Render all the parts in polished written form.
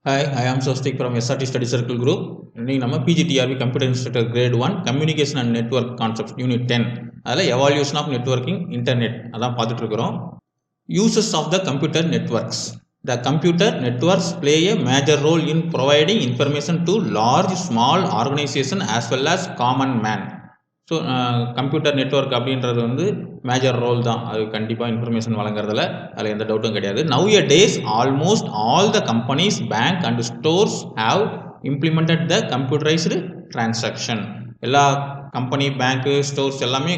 Hi, I am Swastik from SRT Study Circle Group. இன்னைக்கு நம்ம PGTRB Computer Instructor Grade 1 Communication and Network Concepts Unit 10 அதில் Evaluation of Networking Internet அதான் பார்த்துட்டு இருக்கிறோம். Uses of the computer networks. The computer networks play a major role in providing information to large, small organization as well as common man. So computer network அப்படின்றது வந்து major role தான். அது கண்டிப்பாக information வழங்குறதுல அதில் எந்த டவுட்டும் கிடையாது. Nowadays almost all the companies bank and stores have implemented the computerised transaction. எல்லா கம்பெனி, பேங்க்கு, ஸ்டோர்ஸ் எல்லாமே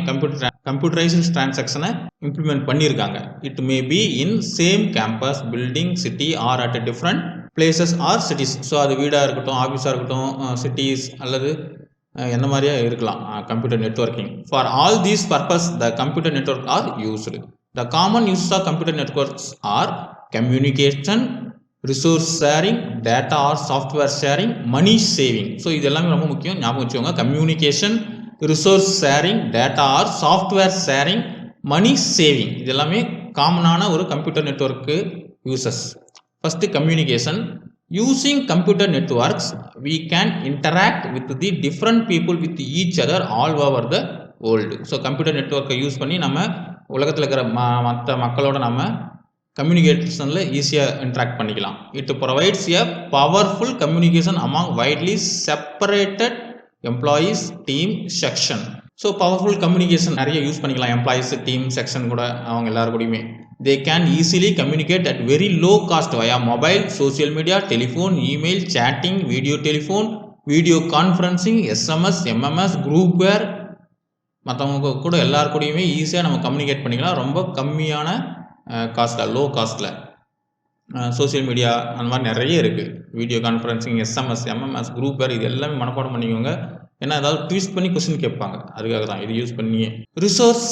கம்ப்யூட்டரைஸ்டு டிரான்சாக்ஷனை இம்ப்ளிமெண்ட் பண்ணியிருக்காங்க. It may be in same campus, building, city or at different places or cities. So அது வீடாக இருக்கட்டும், ஆஃபீஸாக இருக்கட்டும், cities அல்லது எந்த மாதிரியா இருக்கலாம் computer networking. For all these purpose the computer network are used. The common uses of computer networks are communication, resource sharing, data or software sharing, money saving. So இது எல்லாமே ரொம்ப முக்கியம், ஞாபகம் வச்சுக்கோங்க. Communication, resource sharing, data or software sharing, money saving, இது எல்லாமே காமனான ஒரு computer network uses. First communication. Using computer networks, we can interact with the different people with each other all over the world. So computer நெட்ஒர்க்கை use பண்ணி நம்ம உலகத்தில் இருக்கிற மற்ற மக்களோட நம்ம கம்யூனிகேஷனில் ஈஸியாக இன்ட்ராக்ட் பண்ணிக்கலாம். It provides a powerful communication among widely separated employees, team, section. So powerful communication நிறைய யூஸ் பண்ணிக்கலாம். எம்ப்ளாயீஸ், டீம், செக்ஷன் கூட அவங்க எல்லாருக்கூடையுமே. They can easily communicate at very low cost via mobile, social media, telephone, email, chatting, video telephone, video conferencing, SMS, MMS, groupware. மற்றவங்க கூட எல்லாருக்கூடையுமே ஈஸியாக நம்ம communicate பண்ணிக்கலாம், ரொம்ப கம்மியான காஸ்ட்டில், லோ காஸ்ட்டில். சோசியல் மீடியா அந்த மாதிரி நிறைய இருக்குது. வீடியோ கான்ஃபரன்சிங், SMS, MMS, குரூப்வேர், இது எல்லாமே மனப்பாடம் பண்ணிக்கோங்க. ஏன்னா ஏதாவது ட்விஸ்ட் பண்ணி கொஸ்டின் கேட்பாங்க, அதுக்காக தான் இது யூஸ் பண்ணியே. Resource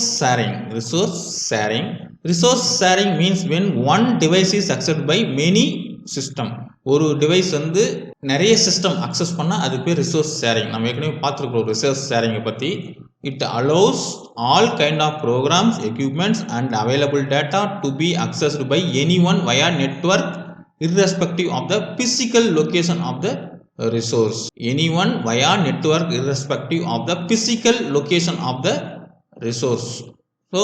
sharing. Resource sharing means when one device is accessed by many system. ஒரு டிவைஸ் வந்து நிறைய சிஸ்டம் அக்சஸ் பண்ணால் அது பேர் ரிசோர்ஸ் ஷேரிங். நம்ம ஏற்கனவே பார்த்துருக்கோம் ரிசோர்ஸ் ஷேரிங்கை பற்றி. It allows all kind of programs, equipments and available data to be accessed by any one via network irrespective of the physical location of the resource. Anyone via network irrespective of the physical location of the resource. So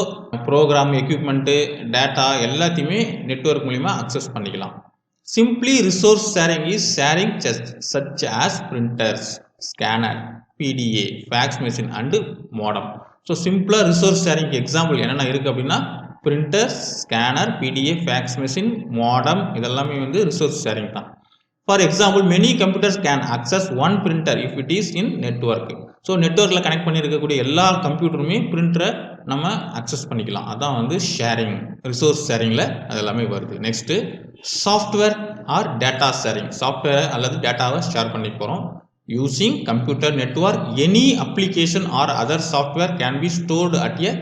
program, equipment, data எல்லாத்தையுமே network மூலிமா access பண்ணிக்கலாம். Simply resource sharing is sharing such as printers, scanner, PDA, fax machine and modem. So சிம்பிளாக resource ஷேரிங்க்கு example என்னென்ன இருக்குது அப்படின்னா printer, scanner, PDA, fax machine, modem, இதெல்லாமே வந்து ரிசோர்ஸ் ஷேரிங் தான். For example many computers can access one printer if it is in network. So நெட்வொர்க்கில் connect பண்ணியிருக்கக்கூடிய எல்லா கம்ப்யூட்டருமே பிரிண்டரை நம்ம அக்சஸ் பண்ணிக்கலாம். அதான் வந்து ஷேரிங், ரிசோர்ஸ் ஷேரிங்கில் அது எல்லாமே வருது. Next software or data sharing. சாஃப்ட்வேரை அல்லது டேட்டாவை ஷேர் பண்ணி போகிறோம். Using computer network any application or other software can be stored at a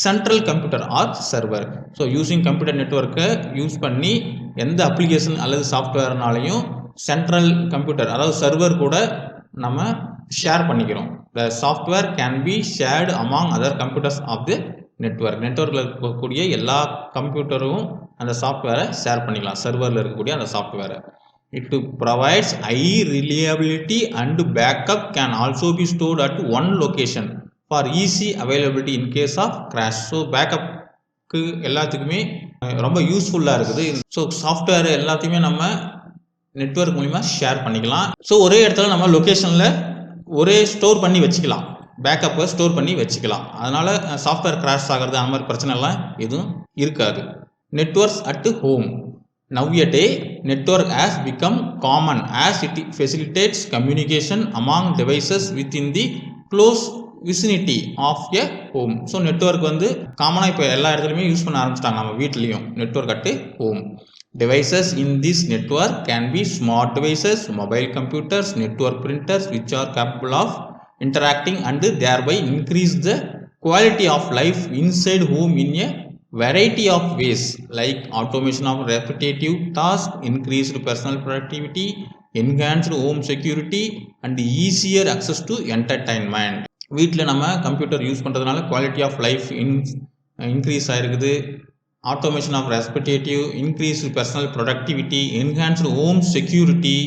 central computer or server. So using computer நெட்வொர்க்கை யூஸ் பண்ணி எந்த அப்ளிகேஷன் அல்லது சாஃப்ட்வேர்னாலையும் சென்ட்ரல் கம்ப்யூட்டர் அதாவது சர்வர் கூட நம்ம ஷேர் பண்ணிக்கிறோம். The software can be shared among other computers of the network. நெட்வொர்க்கில் இருக்கக்கூடிய எல்லா கம்ப்யூட்டரும் அந்த சாஃப்ட்வேரை ஷேர் பண்ணிக்கலாம், சர்வரில் இருக்கக்கூடிய அந்த சாஃப்ட்வேரை. It provides high reliability and backup can also be stored at one location for easy availability in case of crash. So பேக்கப்புக்கு எல்லாத்துக்குமே ரொம்ப யூஸ்ஃபுல்லாக இருக்குது. ஸோ சாஃப்ட்வேர் எல்லாத்தையுமே நம்ம நெட்வொர்க் மூலிமா ஷேர் பண்ணிக்கலாம். ஸோ ஒரே இடத்துல நம்ம லொக்கேஷனில் ஒரே ஸ்டோர் பண்ணி வச்சுக்கலாம், பேக்கப்பை ஸ்டோர் பண்ணி வச்சுக்கலாம். அதனால் சாஃப்ட்வேர் கிராஷ் ஆகிறது அந்த மாதிரி பிரச்சனைலாம் எதுவும் இருக்காது. Networks at home. Now a day network has become common as it facilitates communication among devices within the close vicinity of a home. So network வந்து காமனாக இப்போ எல்லா இடத்துலையுமே யூஸ் பண்ண ஆரம்பிச்சிட்டாங்க, நம்ம வீட்லேயும். Network at home. Devices in this network can be smart devices, mobile computers, network printers which are capable of interacting and thereby increase the quality of life inside home in a variety of ways like automation of repetitive tasks, increased personal productivity, enhanced home security and easier access to entertainment. வீட்டில் நம்ம computer use பண்ணுறதுனால quality of life increase ஆகிருக்குது. automation of repetitive, increased personal productivity, enhanced home security,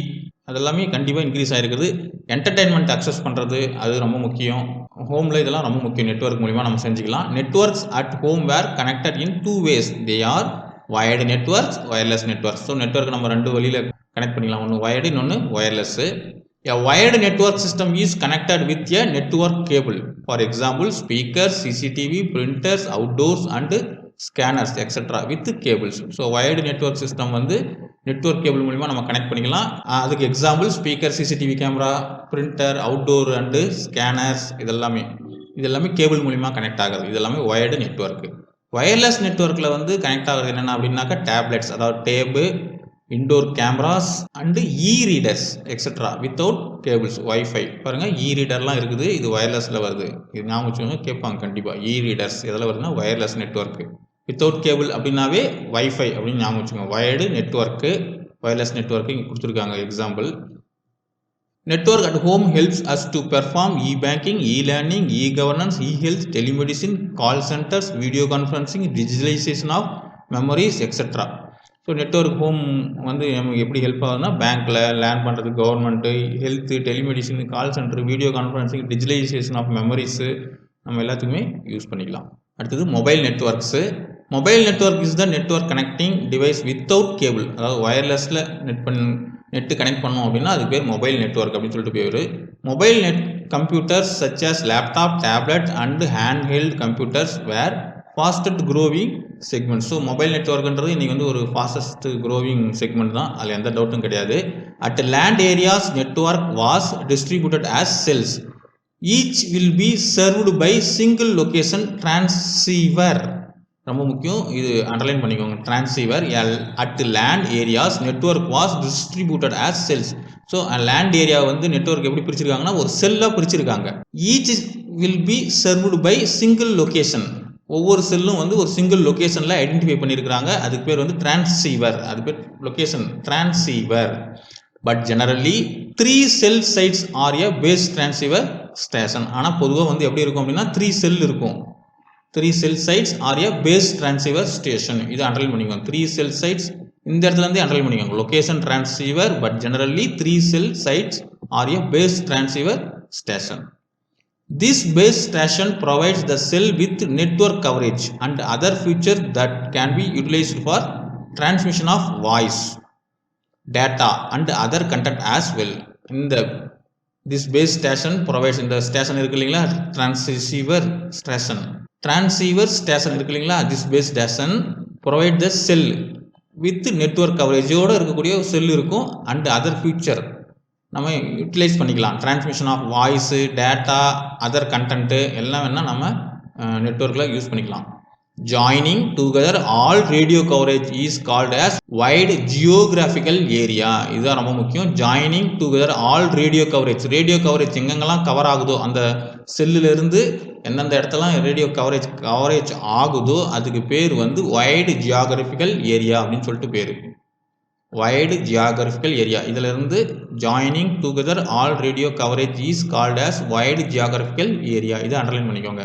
அதெல்லாமே கண்டிப்பாக increase ஆகிருக்குது. Entertainment access பண்ணுறது அது ரொம்ப முக்கியம். ஹோமில் இதெல்லாம் ரொம்ப முக்கியம். நெட்வொர்க் மூலிமா நம்ம செஞ்சுக்கலாம். Networks at home were connected in 2 ways. They are wired networks, wireless networks. So network நம்ம 2 வழியில் கனெக்ட் பண்ணிக்கலாம். ஒன்று வயர்டு, இன்னொன்று wireless. A wired network system is connected with a network cable. For example, speakers, CCTV, printers, outdoors and scanners etc. with cables. So wired network system வந்து network cable மூலிமா நம்ம connect பண்ணிக்கலாம். அதுக்கு example speaker, CCTV camera, printer, outdoor and scanners இதெல்லாமே cable மூலிமா connect ஆகுது. இதெல்லாமே wired network. Wireless நெட்வொர்க்கில் வந்து கனெக்ட் ஆகுறது என்னென்ன அப்படின்னாக்கா டேப்லெட்ஸ், அதாவது tab, indoor cameras and readers etcetera without cables. Wifi பாருங்கள், ரீடர்லாம் இருக்குது. இது வயர்லெஸில் வருது. இது ஞாபகம் வச்சுக்கோங்க, கேட்பாங்க கண்டிப்பாக. ரீடர்ஸ் எதில் வருதுன்னா வயர்லெஸ் நெட்வொர்க்கு. வித்தவுட் கேபிள் அப்படின்னாவே வைஃபை அப்படின்னு ஞாபகம் வச்சுக்கோங்க. வயர்டு நெட்வொர்க்கு, வயர்லெஸ் நெட்வொர்க்கு இங்கே கொடுத்துருக்காங்க example. Network at home helps us to perform e-banking, e-learning, e-governance, e-health, telemedicine, call centers, video conferencing, digitalization of memories etc. So network home வந்து நமக்கு எப்படி help ஆகுதுன்னா பேங்க்கில் லேர்ன் பண்ணுறது, government, health, telemedicine, call centre, video conferencing, digitalization of memories நம்ம எல்லாத்துக்குமே use பண்ணிக்கலாம். அடுத்தது mobile networks. Mobile network is the network connecting device without cable. அதாவது ஒயர்லெஸில் நெட்டு கனெக்ட் பண்ணோம் அப்படின்னா அதுக்கு பேர் மொபைல் நெட்வொர்க் அப்படின்னு சொல்லிட்டு பேர். Mobile computers such as laptop, tablet and hand computers where fastest growing segment. So mobile நெட்வொர்க்ன்றது இன்றைக்கி வந்து ஒரு ஃபாஸ்டஸ்ட் க்ரோவிங் செக்மெண்ட் தான், அதில் எந்த டவுட்டும் கிடையாது. At land areas network was distributed as cells. Each will be served by single location transceiver. ரொம்ப முக்கியம், இது அண்டர்லைன் பண்ணிக்கோங்க. Transceiver. At land areas network was distributed as cells. So land area வந்து நெட்வொர்க் எப்படி பிரிச்சிருக்காங்கன்னா ஒரு செல்லாக பிரிச்சிருக்காங்க. Each will be served by single location. ஒவ்வொரு செல்லும் வந்து ஒரு சிங்கிள் லொக்கேஷனில் ஐடென்டிஃபை பண்ணியிருக்கிறாங்க. அதுக்கு பேர் வந்து டிரான்சீவர். அது பேர் location transceiver. But generally 3 cell sites are a base transceiver station. ஆனால் பொதுவாக வந்து எப்படி இருக்கும் அப்படின்னா 3 செல் இருக்கும். 3 cell sites are a base transceiver station. இது அண்டர்லைன் பண்ணிக்கோங்க. 3 செல் சைட்ஸ் இந்த இடத்துலேருந்தே அண்டர்லைன் பண்ணிக்கோங்க. Location transceiver, but generally 3 cell sites are a base transceiver station. This base station provides the cell with network coverage and other features that can be utilized for transmission of voice, data and other content as well. This base station provides இந்த station இருக்கு இல்லைங்களா, transceiver station இருக்கு இல்லைங்களா, this base station provide the cell with network coverage ஓட இருக்கக்கூடிய செல் இருக்கும். and other feature நம்ம utilise பண்ணிக்கலாம். Transmission of voice, data, other content எல்லாம் வேணால் நம்ம நெட்வொர்க்கில் யூஸ் பண்ணிக்கலாம். Joining together all radio coverage is called as wide geographical area. இதுதான் ரொம்ப முக்கியம். Joining together all radio coverage எங்கெங்கெல்லாம் கவர் ஆகுதோ, அந்த செல்லிலிருந்து எந்தெந்த இடத்தெல்லாம் ரேடியோ கவரேஜ் ஆகுதோ அதுக்கு பேர் வந்து வைடு ஜியோகிராஃபிக்கல் ஏரியா அப்படின்னு சொல்லிட்டு பேர். Wide geographical area. இதிலிருந்து joining together all radio coverage is called as wide geographical area. இதை அண்டர்லைன் பண்ணிக்கோங்க.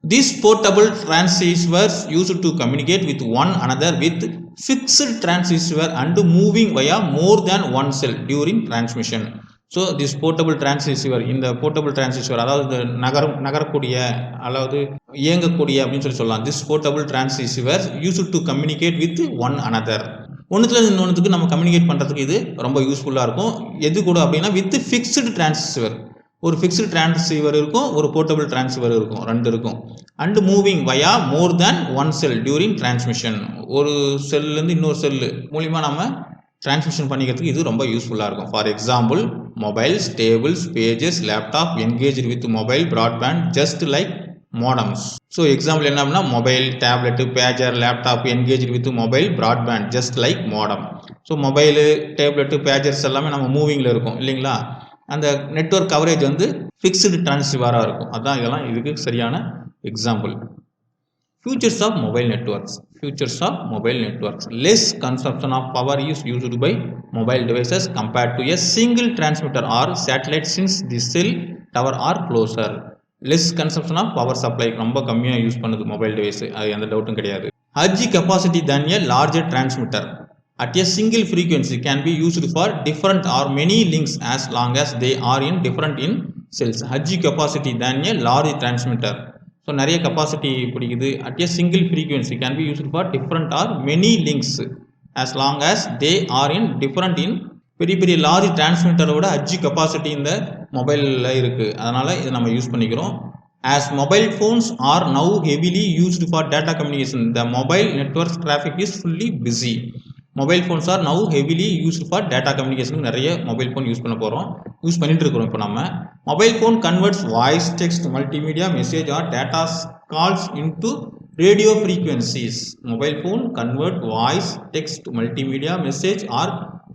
These portable transceivers used to communicate with one another with fixed transceiver and moving via more than one cell during transmission. So this portable transceiver, இந்த portable transceiver அதாவது நகரக்கூடிய அதாவது இயங்கக்கூடிய அப்படின்னு சொல்லலாம். This portable transceiver used to communicate with one another. ஒன்றுத்துல இன்னொன்றுக்கு நம்ம கம்யூனிகேட் பண்ணுறதுக்கு இது ரொம்ப யூஸ்ஃபுல்லாக இருக்கும். எது கூட அப்படின்னா வித் ஃபிக்ஸ்டு டிரான்சிசிவர். ஒரு ஃபிக்ஸ்டு டிரான்சிசிவர் இருக்கும், ஒரு போர்ட்டபிள் டிரான்சிசிவர் இருக்கும், 2 இருக்கும். And moving via more than one sell during transmission. ஒரு செல்லேருந்து இன்னொரு செல்லு மூலிமா நம்ம டிரான்ஸ்மிஷன் பண்ணிக்கிறதுக்கு இது ரொம்ப யூஸ்ஃபுல்லாக இருக்கும். For example mobiles, tables, pagers, laptop engage with mobile broadband just like modems. So example என்ன அப்படின்னா mobile, tablet, pager, laptop engage with mobile broadband just like modem. So mobile, tablet, pagers எல்லாமே நம்ம மூவிங்கில் இருக்கும் இல்லைங்களா. அந்த நெட்வொர்க் கவரேஜ் வந்து fixed டிரான்சிசிவராக இருக்கும். அதுதான் இதெல்லாம் இதுக்கு சரியான example. Features of mobile networks. Less consumption of power is used by mobile devices compared to a single transmitter or satellite since the cell tower are closer. Less consumption of power supply, ரொம்ப கம்மியாக use பண்ணுது mobile device, அது எந்த டவுட்டும் கிடையாது. High capacity than a larger transmitter at a single frequency can be used for different or many links as long as they are in different in cells. High capacity than a large transmitter. So நிறைய capacity பிடிக்குது at a single frequency can be used for different or many links as long as they are in different in பெரிய பெரிய large டிரான்ஸ்மிட்டரோட ஹஜ் capacity இந்த மொபைலில் இருக்குது. அதனால் இதை நம்ம யூஸ் பண்ணிக்கிறோம். As mobile phones are now heavily used for data communication, the mobile network traffic is fully busy. Mobile phones are now heavily used for data communication. நிறைய மொபைல் ஃபோன் யூஸ் பண்ணிட்டு இருக்கிறோம். இப்போ நம்ம mobile phone converts voice, text, multimedia, message or data calls into radio frequencies. Mobile phone convert voice, text, multimedia, message or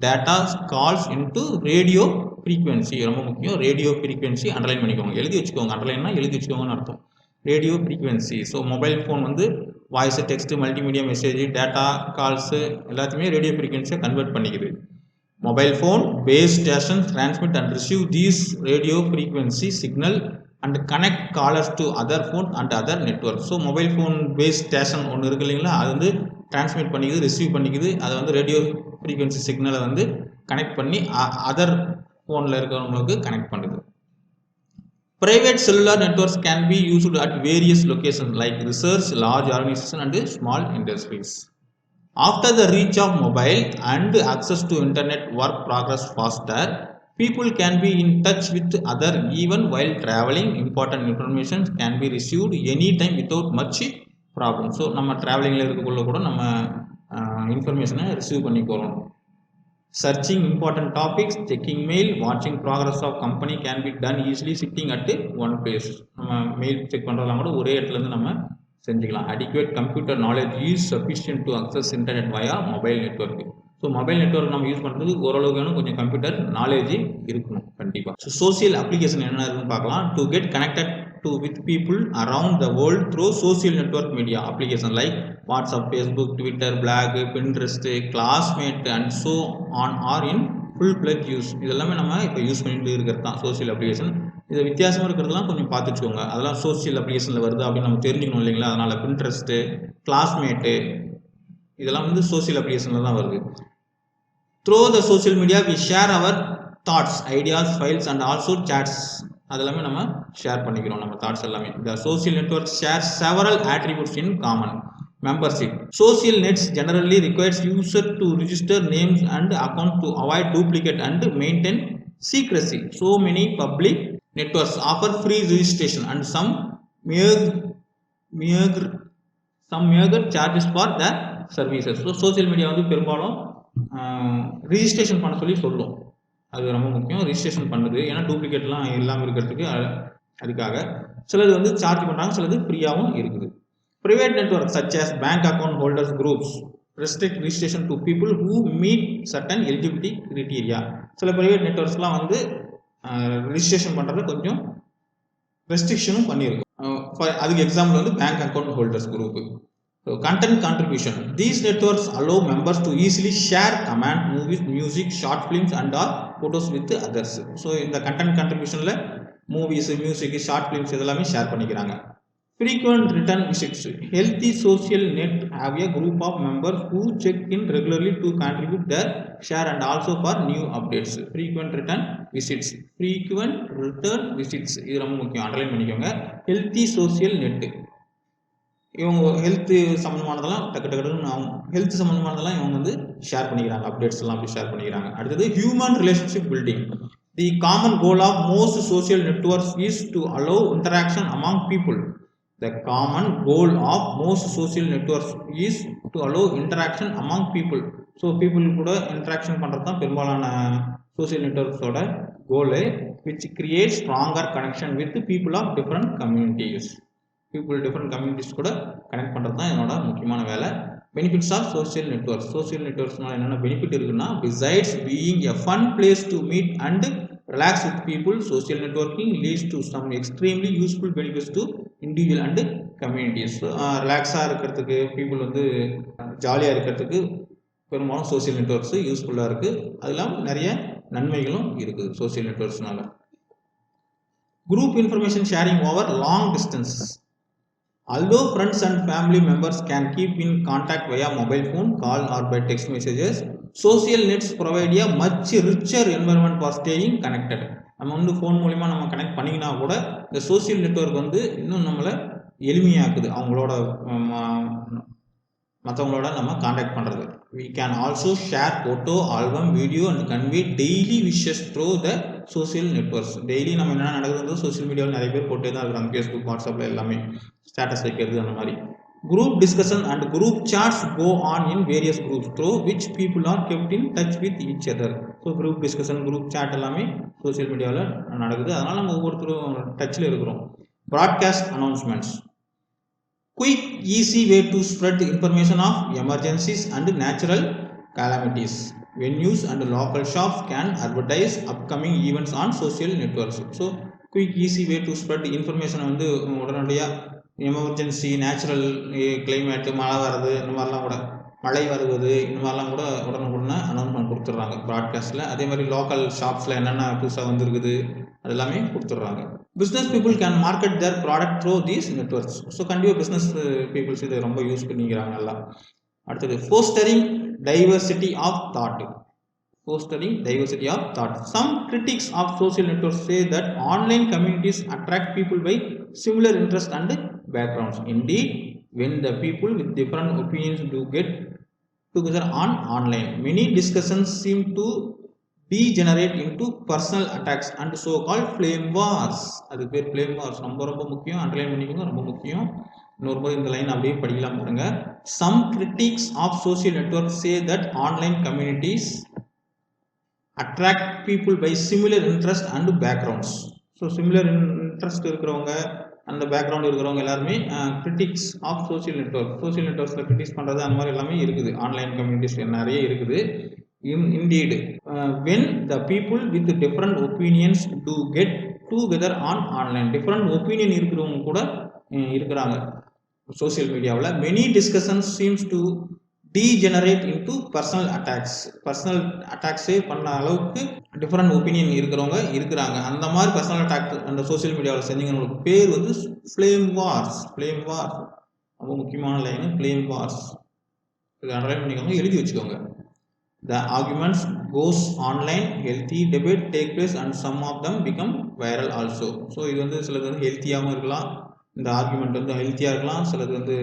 data calls into radio frequency. ரொம்ப முக்கியம். Radio frequency underline பண்ணிக்கோங்க, எழுதி வச்சுக்கோங்க. அண்டர்லைன்னா எழுதி வச்சுக்கோங்கன்னு அர்த்தம். Radio frequency. So mobile phone வந்து voice, text, multimedia, message, data calls எல்லாத்தையுமே ரேடியோ ஃப்ரீக்வன்சியை கன்வெர்ட் பண்ணிக்குது. Mobile phone base station transmit and receive these radio frequency signal and connect callers to other phone and other network. ஸோ mobile phone base station ஒன்று இருக்குது இல்லைங்களா, அது வந்து transmit பண்ணிக்குது, receive பண்ணிக்குது. அதை வந்து ரேடியோ ஃப்ரீக்வன்சி சிக்னலை வந்து கனெக்ட் பண்ணி அதர் ஃபோனில் இருக்கிறவங்களுக்கு கனெக்ட் பண்ணுது. Private cellular networks can be used at various locations like research, large organizations and small industries. After the reach of mobile and access to internet work progress faster, people can be in touch with other even while traveling. Important information can be received anytime without much problem. So நம்ம travelingல இருக்கக்குள்ள கூட நம்ம இன்ஃபர்மேஷனை receive பண்ணிக்கிறோம். Searching important topics, checking mail, watching progress of company can be done easily sitting at one place. நம்ம mail check பண்ணுறதெல்லாம் கூட ஒரே இடத்துல இருந்து நம்ம செஞ்சுக்கலாம். Adequate computer knowledge is sufficient to access internet via mobile network. ஸோ மொபைல் நெட்ஒர்க் நம்ம யூஸ் பண்ணுறதுக்கு ஓரளவுக்கு வேணும் கொஞ்சம் கம்ப்யூட்டர் நாலேஜ் இருக்கணும் கண்டிப்பாக. ஸோ சோசியல் அப்ளிகேஷன் என்ன இருக்குன்னு பார்க்கலாம். To get connected to with people around the world through social network media application like WhatsApp, Facebook, Twitter, blog, Pinterest, classmate and so on are in full blood use. இதெல்லாமே நம்ம இப்போ use பண்ணிட்டு இருக்கிறது தான் social application. இது வித்தியாசமாக இருக்கிறதுலாம் கொஞ்சம் பார்த்து வச்சுக்கோங்க. அதெல்லாம் சோசியல் அப்ளிகேஷனில் வருது அப்படின்னு நம்ம தெரிஞ்சுக்கணும் இல்லைங்களா. அதனால் பின்ட்ரெஸ்ட்டு, கிளாஸ்மேட்டு இதெல்லாம் வந்து சோசியல் அப்ளிகேஷனில் தான் வருது. Through the social media we share our thoughts, ideas, files and also chats. அதெல்லாமே நம்ம ஷேர் பண்ணிக்கிறோம் நம்ம தாட்ஸ் எல்லாமே. The social network shares several attributes in common. Membership. Social nets generally requires user to register names and account to avoid duplicate and maintain secrecy. So many public networks offer free registration and some meager charges for their services. So social media வந்து பெரும்பாலும் registration பண்ண சொல்லி சொல்லும். அது ரொம்ப முக்கியம். Registration பண்ணுது ஏன்னா டூப்ளிகேட்லாம் இல்லாமல் இருக்கிறதுக்கு. அதுக்காக சிலது வந்து சார்ஜ் பண்ணுறாங்க, சிலது ஃப்ரீயாகவும் இருக்குது. Private network such as bank account holders groups restrict registration to people who meet certain eligibility criteria. சில ப்ரைவேட் நெட்வொர்க்ஸ்லாம் வந்து ரிஜிஸ்ட்ரேஷன் பண்ணுறது கொஞ்சம் ரெஸ்ட்ரிக்ஷனும் பண்ணியிருக்கும். அதுக்கு எக்ஸாம்பிள் வந்து bank account holders group. So, content contribution. These networks allow members to easily share command, movies, music, short films and or photos with others. So, இந்த content contributionல movies, music, short films இதெல்லாமே share பண்ணிக்கிறாங்க. Frequent return visits. Healthy social net have a group of members who check in regularly to contribute their share and also for new updates. Frequent return visits. Frequent return visits இது ரொம்ப முக்கியம், underline பண்ணிக்கோங்க. Healthy social net. இவங்க health சம்மந்தமானதெல்லாம் health சம்மந்தமானதெல்லாம் இவங்க வந்து share பண்ணிக்கிறாங்க, updates எல்லாம் அப்படி ஷேர் பண்ணிக்கிறாங்க. அடுத்தது human relationship building. The common goal of most social networks is to allow interaction among people. The common goal of most social networks is to allow interaction among people. So people கூட interaction பண்ணுறது தான் பெரும்பாலான social நெட்வொர்க்ஸோட goal. Which create stronger connection with people of different communities. Different communities கூட connect பண்ணுறது தான் என்னோட முக்கியமான வேலை. Benefits of social networks. Social நெட்வொர்க்ஸ்னால என்னென்ன பெனிஃபிட் இருக்குன்னா, besides being a fun place to meet and relax with people, social networking leads to some extremely useful benefits to individual and communities. ரிலாக்ஸாக இருக்கிறதுக்கு, பீப்புள் வந்து ஜாலியாக இருக்கிறதுக்கு பெரும்பாலும் சோசியல் நெட்வொர்க்ஸ் யூஸ்ஃபுல்லாக இருக்குது. அது இல்லாமல் நிறைய நன்மைகளும் இருக்குது சோசியல் நெட்வொர்க்ஸ்னால. Group information sharing over long distance. Although friends and family members can keep in contact via mobile phone, call or by text messages, social nets provide a much richer environment for staying connected. நம்ம வந்து phone மூலிமா நம்ம connect பண்ணிங்கன்னா கூட இந்த social network வந்து இன்னும் நம்மளை எளிமையாக்குது அவங்களோட மற்றவங்களோட நம்ம காண்டாக்ட் பண்ணுறது. We can also share photo, album, video and convey daily wishes through the social networks. Daily நம்ம என்ன நடக்குதுன்றது சோசியல் மீடியாவில் நிறைய பேர் போட்டே தான் இருக்கிறாங்க. ஃபேஸ்புக், வாட்ஸ்அப்பில் எல்லாமே ஸ்டேட்டஸ் வைக்கிறது அந்த மாதிரி. Group discussion and group chats go on in various groups through which people are kept in touch with each other. So group discussion, group chat எல்லாமே சோசியல் மீடியாவில் நடக்குது. அதனால் நம்ம ஒவ்வொருத்தரும் டச்சில் இருக்கிறோம். Broadcast announcements. Quick, easy way to spread the information of emergencies and natural calamities. Venues and local shops can advertise upcoming events on social networks. So, quick, easy way to spread the information வந்து உடனடியாக emergency, natural climate, மழை வருது, இந்த மாதிரிலாம் கூட மழை வருவது இந்த மாதிரிலாம் கூட உடனுக்குடனே அனௌன்ஸ்மெண்ட் கொடுத்துட்றாங்க ப்ராட்காஸ்ட்டில். அதே மாதிரி லோக்கல் ஷாப்ஸில் என்னென்ன புதுசாக வந்துருக்குது அது எல்லாமே கொடுத்துட்றாங்க. Business people can market their product through these networks. So கண்டிப்பாக பிஸ்னஸ் பீப்புள்ஸ் இதை ரொம்ப யூஸ் பண்ணிக்கிறாங்க நல்லா. அடுத்தது fostering diversity of thought. Fostering diversity of thought. Some critics of social networks say that online communities attract people by similar interests and backgrounds. Indeed, when the people with different opinions do get together on online, many discussions seem to degenerate into personal attacks and so-called flame wars. அது பேர் flame wars. ரொம்ப முக்கியம். Underline பண்ணிக்கோங்க, ரொம்ப முக்கியம். இன்னொரு முறை இந்த லைன் அப்படியே படிக்கலாம் பாருங்க. Some critics of social networks say that online communities attract people by similar interest and backgrounds. So similar interest இருக்கிறவங்க அந்த பேக்ரவுண்ட் இருக்கிறவங்க எல்லாருமே critics of social network. Social நெட்வொர்க்ஸில் கிரிட்டிக்ஸ் பண்ணுறது அந்த மாதிரி எல்லாமே இருக்குது. ஆன்லைன் கம்யூனிட்டிஸ் நிறைய இருக்குது. Indeed when the people with different opinions to get together on online. Different opinion இருக்கிறவங்க கூட இருக்கிறாங்க சோசியல் மீடியாவில். Many discussions seems to degenerate into personal attacks. Personal அட்டாக்ஸே பண்ண அளவுக்கு டிஃப்ரெண்ட் ஒப்பீனியன் இருக்கிறவங்க இருக்கிறாங்க. அந்த மாதிரி பர்சனல் அட்டாக் அந்த சோசியல் மீடியாவில் செஞ்சவங்களுக்கு பேர் வந்து ஃப்ளேம் வார்ஸ். ஃப்ளேம் வார்ஸ் ரொம்ப முக்கியமான லைனு, ஃப்ளேம் வார்ஸ். இது அண்டர்லைன் பண்ணிக்கோங்க, எழுதி வச்சுக்கோங்க. The arguments goes online, healthy debate take place and some of them become viral also. So இது வந்து சிலது வந்து ஹெல்த்தியாகவும் இருக்கலாம், இந்த ஆர்குமெண்ட் வந்து ஹெல்த்தியாக இருக்கலாம், சிலது வந்து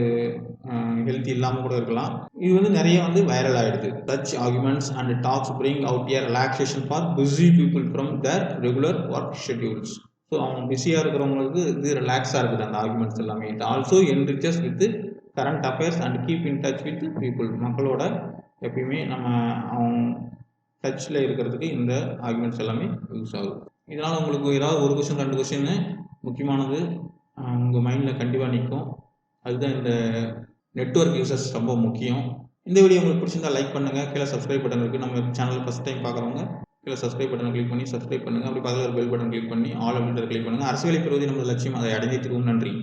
ஹெல்த்தி இல்லாமல் கூட இருக்கலாம். இது வந்து நிறைய வந்து வைரல் ஆகிடுது. Such arguments and talks bring out a relaxation for busy people from their regular work schedules. So அவங்க பிஸியாக இருக்கிறவங்களுக்கு இது ரிலாக்ஸாக இருக்குது அந்த ஆர்குமெண்ட்ஸ் எல்லாமே. It also enriches with current affairs and keep in touch with people. மக்களோட எப்பயுமே நம்ம அவங்க டச்சில் இருக்கிறதுக்கு இந்த ஆர்குமெண்ட்ஸ் எல்லாமே யூஸ் ஆகுது. இதனால் உங்களுக்கு ஏதாவது ஒரு கொஸ்டின் 2 கொஸ்டின் முக்கியமானது உங்கள் மைண்டில் கண்டிப்பாக நிற்கும். அதுதான் இந்த நெட்வொர்க் யூசர்ஸ் ரொம்ப முக்கியம். இந்த வீடியோ உங்களுக்கு பிடிச்சிருந்தா லைக் பண்ணுங்கள். கீழே சப்ஸ்கிரைப் பட்டன் இருக்குது. நம்ம சேனல் ஃபஸ்ட் டைம் பார்க்குறவங்க கீழே சப்ஸ்கிரைப் பட்டனை கிளிக் பண்ணி சப்ஸ்கிரைப் பண்ணுங்கள். அப்படி பக்கத்தில் ஒரு பெல் பட்டன் கிளிக் பண்ணி ஆல் அப்படின்றத கிளிக் பண்ணுங்கள். அரசியலை பெறுவதே நமது லட்சியம், அதை அடைந்தே திருவும். நன்றி.